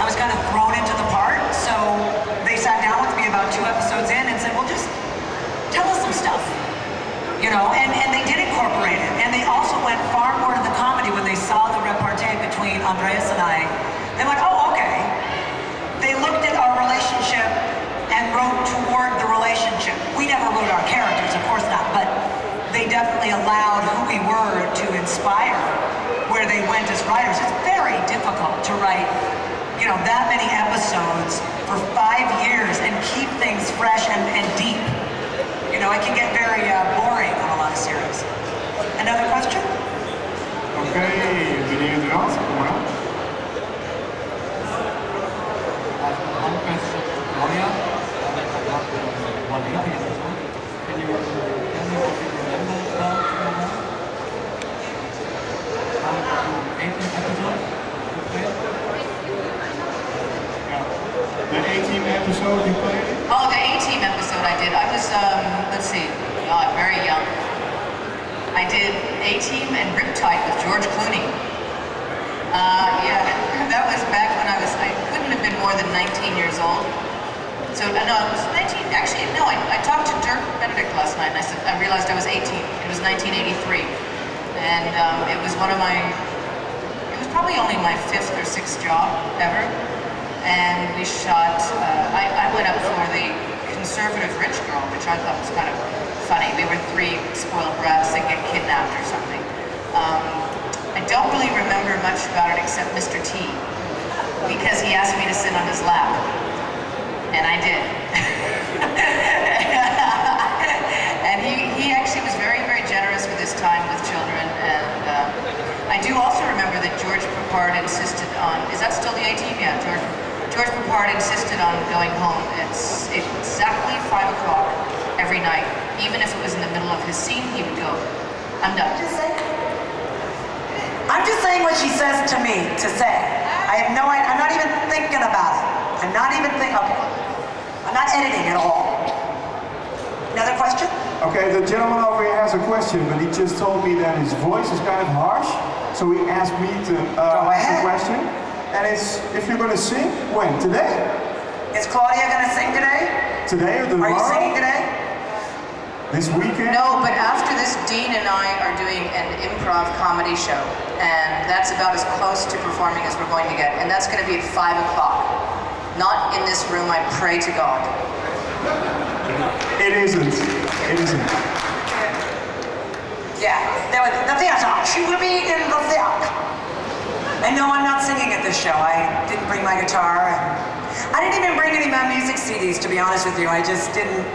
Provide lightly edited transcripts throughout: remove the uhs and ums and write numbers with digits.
was kind of thrown into the part, so they sat down with me about 2 episodes in and said, well, just tell us some stuff. You know, and they did incorporate it. And they also went far more to the comedy when they saw the repartee between Andreas and I. They went, oh, okay. They looked at our relationship and wrote toward the relationship. We never wrote our characters, of course not, but they definitely allowed who we were to inspire where they went as writers. It's very difficult to write, you know, that many episodes for 5 years and keep things fresh and deep. You know, it can get very boring on a lot of series. Another question? Okay, benieuwd Rad, kom maar op. One question, Gloria. One episode. Can you tell me what you remember about how the 18th episode you played? The 18th episode you played? Oh, the A-Team episode I did. I was, let's see, very young. I did A-Team and Riptide with George Clooney. Yeah, that was back when I couldn't have been more than 19 years old. So, no, it was 19, actually, no, I talked to Dirk Benedict last night and I realized I was 18. It was 1983. And it was it was probably only my 5th or 6th job ever. And we shot, I went up for the conservative rich girl, which I thought was kind of funny. We were 3 spoiled brats that get kidnapped or something. I don't really remember much about it except Mr. T, because he asked me to sit on his lap, and I did. And he actually was very, very generous with his time with children, and I do also remember that George Peppard insisted on, is that still the A-Team? Yeah, George Peppard insisted on going home. It's exactly 5 o'clock every night. Even if it was in the middle of his scene, he would go, I'm done. I'm just saying what she says to me to say. I have no idea, I'm not even thinking about it. I'm not even thinking, okay. I'm not editing at all. Another question? Okay, the gentleman over here has a question, but he just told me that his voice is kind of harsh, so he asked me to ask a question. And it's, if you're going to sing, when? Today? Is Claudia going to sing today? Today or tomorrow? Are you singing today? This weekend? No, but after this, Dean and I are doing an improv comedy show, and that's about as close to performing as we're going to get, and that's going to be at 5 o'clock. Not in this room, I pray to God. It isn't. It isn't. Yeah, the theater. She will be in the theater. And no, I'm not singing at this show. I didn't bring my guitar. And I didn't even bring any of my music CDs, to be honest with you. I just didn't.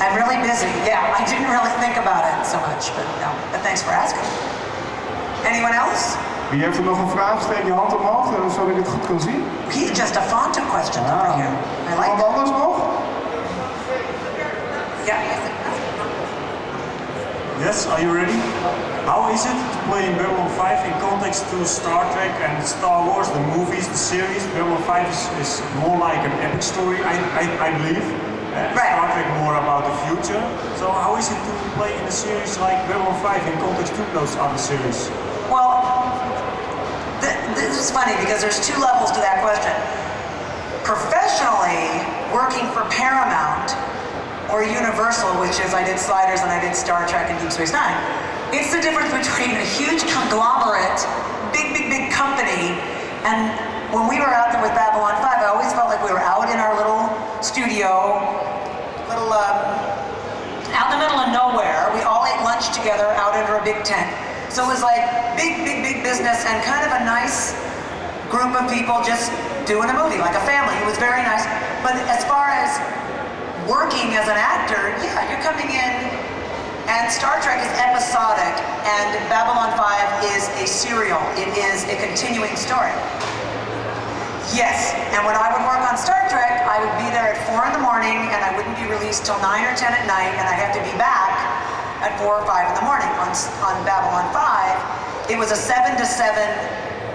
I'm really busy. Yeah, I didn't really think about it so much, but no. But thanks for asking. Anyone else? Wie heeft er nog een vraag? Steek je hand omhoog, zodat ik het goed kan zien. He's just a font of questions over here. I like Iemand that. anders nog? Yeah. Yes, are you ready? How is it to play in Babylon 5 in context to Star Trek and Star Wars, the movies, the series? Babylon 5 is more like an epic story, I believe. Right. Star Trek more about the future. So how is it to play in a series like Babylon 5 in context to those other series? Well, this is funny because there's 2 levels to that question. Professionally, working for Paramount or Universal, which is I did Sliders and I did Star Trek and Deep Space Nine, it's the difference between a huge conglomerate, big company, and when we were out there with Babylon 5, I always felt like we were out in our little studio, out in the middle of nowhere. We all ate lunch together out under a big tent. So it was like big business and kind of a nice group of people just doing a movie, like a family. It was very nice. But as far as working as an actor, yeah, you're coming in, and Star Trek is episodic, and Babylon 5 is a serial. It is a continuing story. Yes, and when I would work on Star Trek, I would be there at 4 in the morning, and I wouldn't be released till 9 or 10 at night, and I had to be back at 4 or 5 in the morning. On Babylon 5, it was a 7 to 7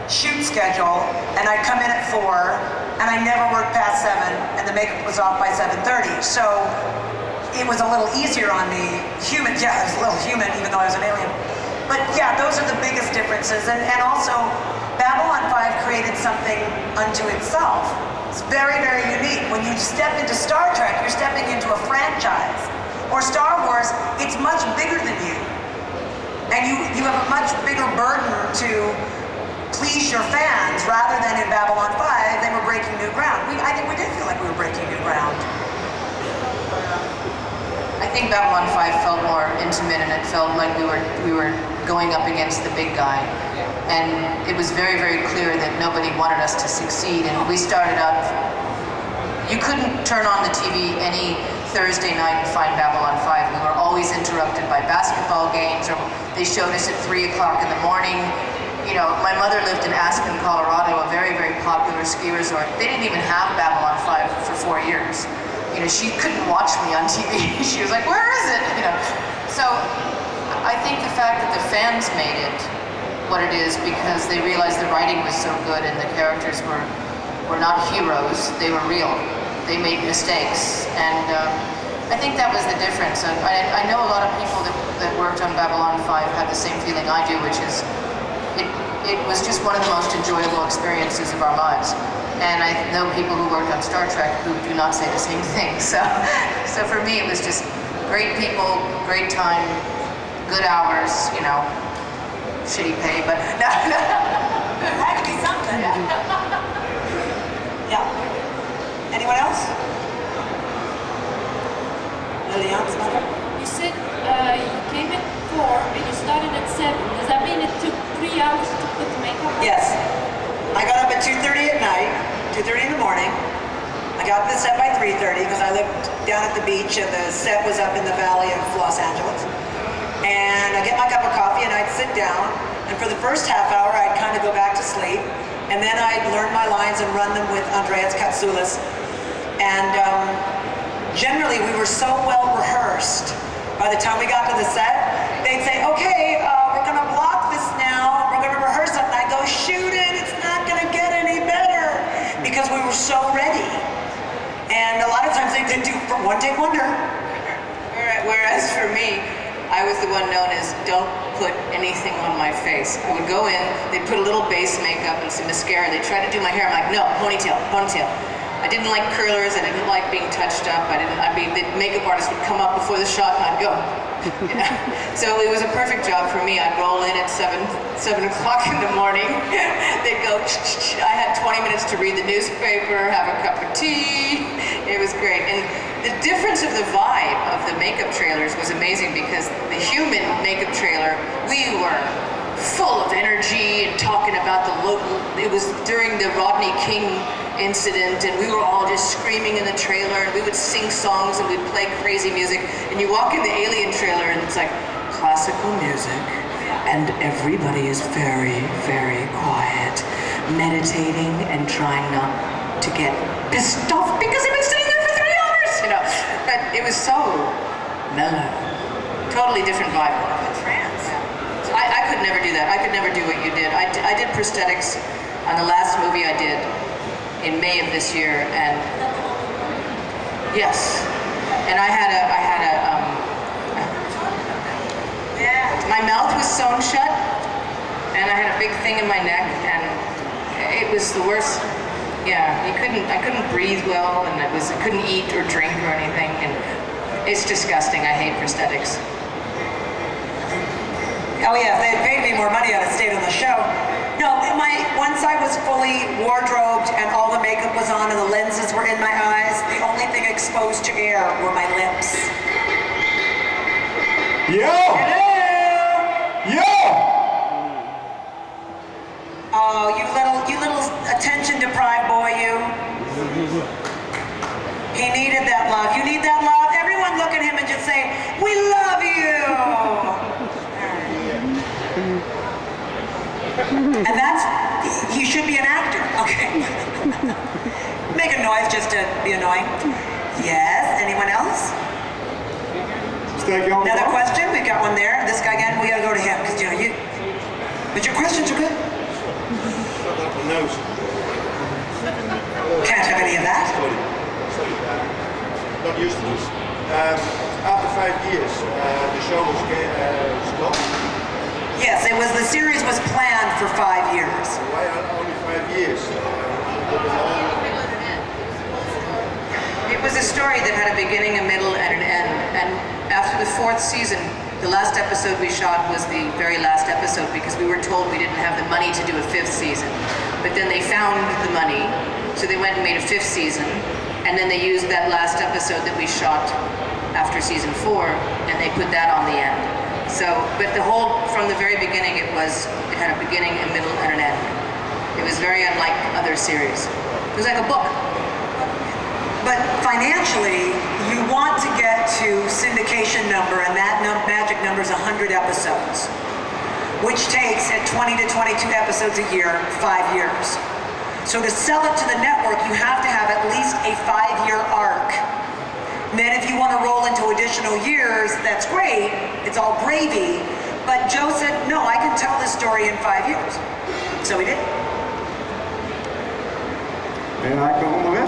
shoot schedule, and I'd come in at 4, and I never worked past 7, and the makeup was off by 7:30. So it was a little easier on me. Human, yeah, I was a little human, even though I was an alien. But yeah, those are the biggest differences, and also Babylon 5 created created something unto itself. It's very, very unique. When you step into Star Trek, you're stepping into a franchise. Or Star Wars, it's much bigger than you. And you have a much bigger burden to please your fans, rather than in Babylon 5, they were breaking new ground. I think we did feel like we were breaking new ground. I think Babylon 5 felt more intimate, and it felt like we were going up against the big guy. And it was very, very clear that nobody wanted us to succeed. And we started out, you couldn't turn on the TV any Thursday night and find Babylon 5. We were always interrupted by basketball games, or they showed us at 3 o'clock in the morning. You know, my mother lived in Aspen, Colorado, a very, very popular ski resort. They didn't even have Babylon 5 for 4 years. You know, she couldn't watch me on TV. She was like, where is it? You know, so I think the fact that the fans made it what it is because they realized the writing was so good and the characters were not heroes, they were real. They made mistakes, and I think that was the difference. I know a lot of people that worked on Babylon 5 had the same feeling I do, which is it was just one of the most enjoyable experiences of our lives. And I know people who worked on Star Trek who do not say the same thing. So for me, it was just great people, great time, good hours, you know, shitty pay, but no. It had to be something. Yeah. Anyone else? Lilian's mother? You said you came at 4 and you started at 7. Does that mean it took 3 hours to put the makeup on? Yes. I got up at 2:30 at night, 2:30 in the morning. I got to the set by 3:30 because I lived down at the beach and the set was up in the valley of Los Angeles. And I get my cup of coffee and I'd sit down, and for the first half hour I'd kind of go back to sleep, and then I'd learn my lines and run them with Andreas Katsoulis. And generally we were so well rehearsed. By the time we got to the set, they'd say, okay, we're gonna block this now, we're gonna rehearse it, and I'd go, shoot it, it's not gonna get any better, because we were so ready. And a lot of times they did do one take wonder. Whereas for me, I was the one known as don't put anything on my face. I would go in, they'd put a little base makeup and some mascara, they'd try to do my hair, I'm like, no, ponytail, ponytail. I didn't like curlers, I didn't like being touched up, the makeup artist would come up before the shot and I'd go. You know? So it was a perfect job for me. I'd roll in at 7 o'clock in the morning. They'd go, I had 20 minutes to read the newspaper, have a cup of tea. It was great. And the difference of the vibe of the makeup trailers was amazing because the human makeup trailer, we were full of energy and talking about the local, it was during the Rodney King incident, and we were all just screaming in the trailer, and we would sing songs and we'd play crazy music, and you walk in the Alien trailer and it's like classical music and everybody is very, very quiet, meditating and trying not to get pissed off because they've been sitting there for 3 hours, you know. But it was so mellow, totally different vibe. So I could never do that. I could never do what you did. I did prosthetics on the last movie I did in May of this year, and yes, and I had my mouth was sewn shut, and I had a big thing in my neck, and it was the worst. Yeah, I couldn't breathe well, and I couldn't eat or drink or anything, and it's disgusting. I hate prosthetics. Oh yeah, if they had paid me more money, I'd have stayed on the show. No, once I was fully wardrobed and all the makeup was on and the lenses were in my eyes, the only thing exposed to air were my lips. Yo! Yo! Oh, you little attention-deprived boy, you. He needed that love. You need that love? Everyone look at him and just say, we love you! And he should be an actor, okay. Make a noise just to be annoying. Yes, anyone else? Another question? We've got one there. This guy again, we gotta go to him, because but your questions are good. Can't have any of that. Not used to this. After 5 years, the show was stopped. Yes, the series was planned for 5 years. Why only 5 years? story that had a beginning, a middle, and an end. And after the 4th season, the last episode we shot was the very last episode because we were told we didn't have the money to do a 5th season. But then they found the money, so they went and made a 5th season, and then they used that last episode that we shot after season 4, and they put that on the end. So, but from the very beginning, it had a beginning, a middle, and an end. It was very unlike other series. It was like a book. But financially, you want to get to syndication number, and that magic number is 100 episodes, which takes at 20 to 22 episodes a year, 5 years. So to sell it to the network, you have to have at least a 5-year arc. And then if you want to roll into additional years, that's great. It's all gravy. But Joe said, no, I can tell this story in 5 years. So he did. Ben Haken onderweg.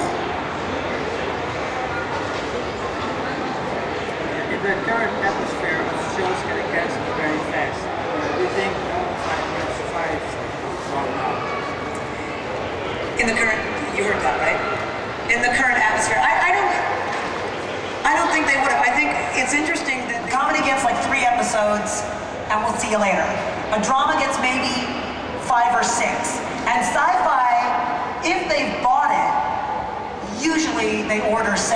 In the current atmosphere of shows getting cancelled very fast, do you think Babylon 5 will survive long now? In the current, you heard that, right? In the current atmosphere, I don't think they would have. I think it's interesting that comedy gets like 3 episodes, and we'll see you later. A drama gets maybe 5 or 6, and sci-fi, if they've bought it, usually they order 7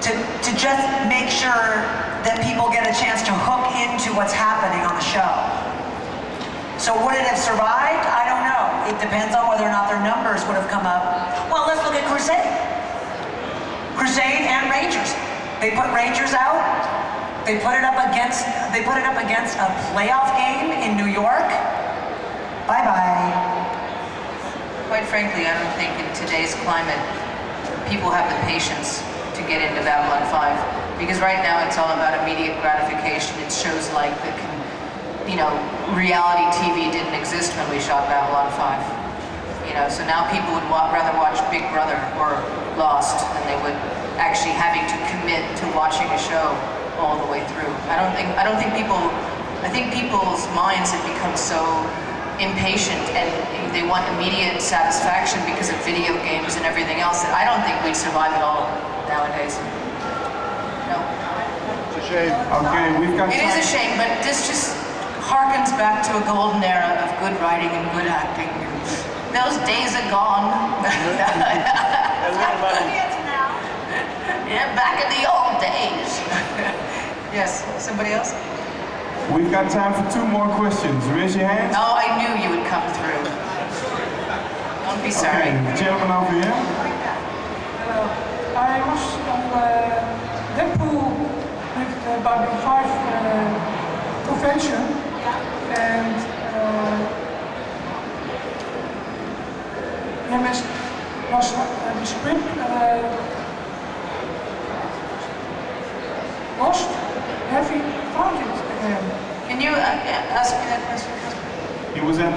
to just make sure that people get a chance to hook into what's happening on the show. So would it have survived? I don't know. It depends on whether or not their numbers would have come up. Well, let's look at Crusade. Crusade and Rangers. They put Rangers out. They put it up against a playoff game in New York. Bye-bye. Quite frankly, I don't think in today's climate, people have the patience to get into Babylon 5. Because right now it's all about immediate gratification. It shows like reality TV didn't exist when we shot Babylon 5. So now people would rather watch Big Brother or Lost than they would actually having to commit to watching a show all the way through. I think people's minds have become so impatient and they want immediate satisfaction because of video games and everything else that I don't think we'd survive at all nowadays. No. It's a shame. Okay, we've got It is a shame, but this just harkens back to a golden era of good writing and good acting. Those days are gone. Yeah, back in the old days. Yes, somebody else? We've got time for 2 more questions. Raise your hands. Oh, I knew you would come through. Don't be sorry. Okay, the gentleman over here. I was on Deadpool with the Babylon 5 convention, and was the script lost? Have you found it again? Can you ask me that question? He was at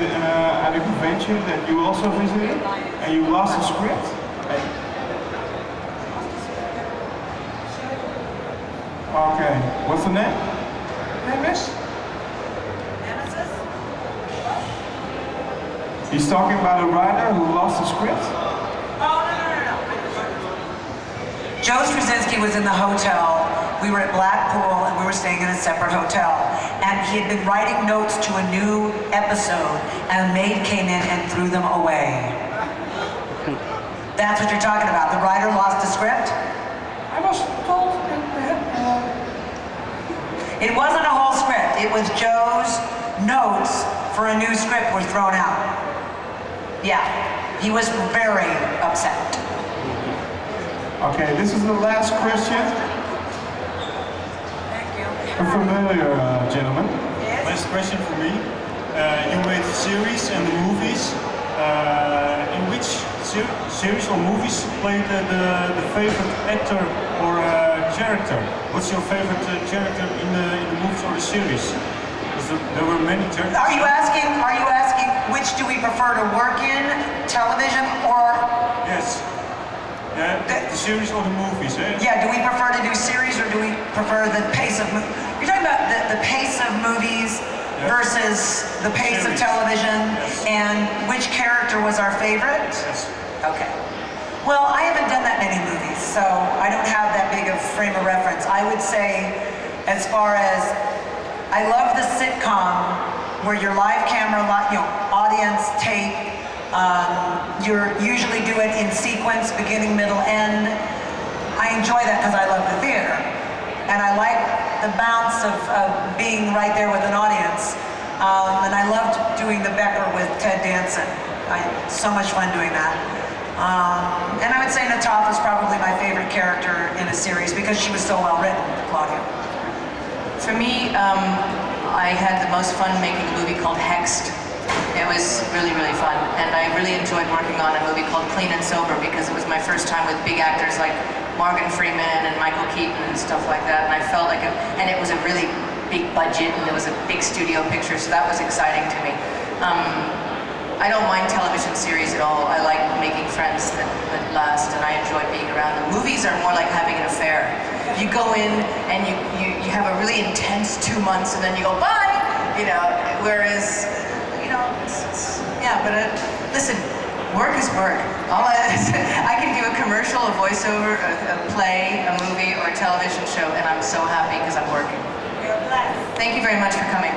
a convention that you also visited, and you lost the script. Okay, what's the name? Nemesis? He's talking about a writer who lost the script? Joe Straczynski was in the hotel. We were at Blackpool and we were staying in a separate hotel. And he had been writing notes to a new episode and a maid came in and threw them away. That's what you're talking about. The writer lost the script? I was told that It wasn't a whole script. It was Joe's notes for a new script were thrown out. Yeah, he was very upset. Okay, this is the last question. Thank you. A familiar gentleman. Last question for me. You made series and movies. In which series or movies played the favorite actor or character? What's your favorite character in the movies or the series? There were many characters. Are you asking which do we prefer to work in, television or? Yes. The series or the movies, eh? Yeah, do we prefer to do series or do we prefer the pace of movies? You're talking about the pace of movies versus the pace of Series. television Yes. and which character was our favorite? Yes. Okay. Well, I haven't done that many movies, so I don't have that big of frame of reference. I would say, as far as, I love the sitcom where your live camera, audience tape, you usually do it in sequence, beginning, middle, end. I enjoy that because I love the theater. And I like the bounce of being right there with an audience. And I loved doing the Becker with Ted Danson. So much fun doing that. And I would say Natafa is probably my favorite character in a series because she was so well written, Claudia. For me, I had the most fun making a movie called Hexed. It was really, really fun. And I really enjoyed working on a movie called Clean and Sober because it was my first time with big actors like Morgan Freeman and Michael Keaton and stuff like that. And I felt like and it was a really big budget and it was a big studio picture, so that was exciting to me. I don't mind television series at all. I like making friends that last, and I enjoy being around them. Movies are more like having an affair. You go in and you have a really intense 2 months, and then you go bye. Whereas listen, work is work. I can do a commercial, a voiceover, a play, a movie, or a television show, and I'm so happy because I'm working. You're blessed. Thank you very much for coming.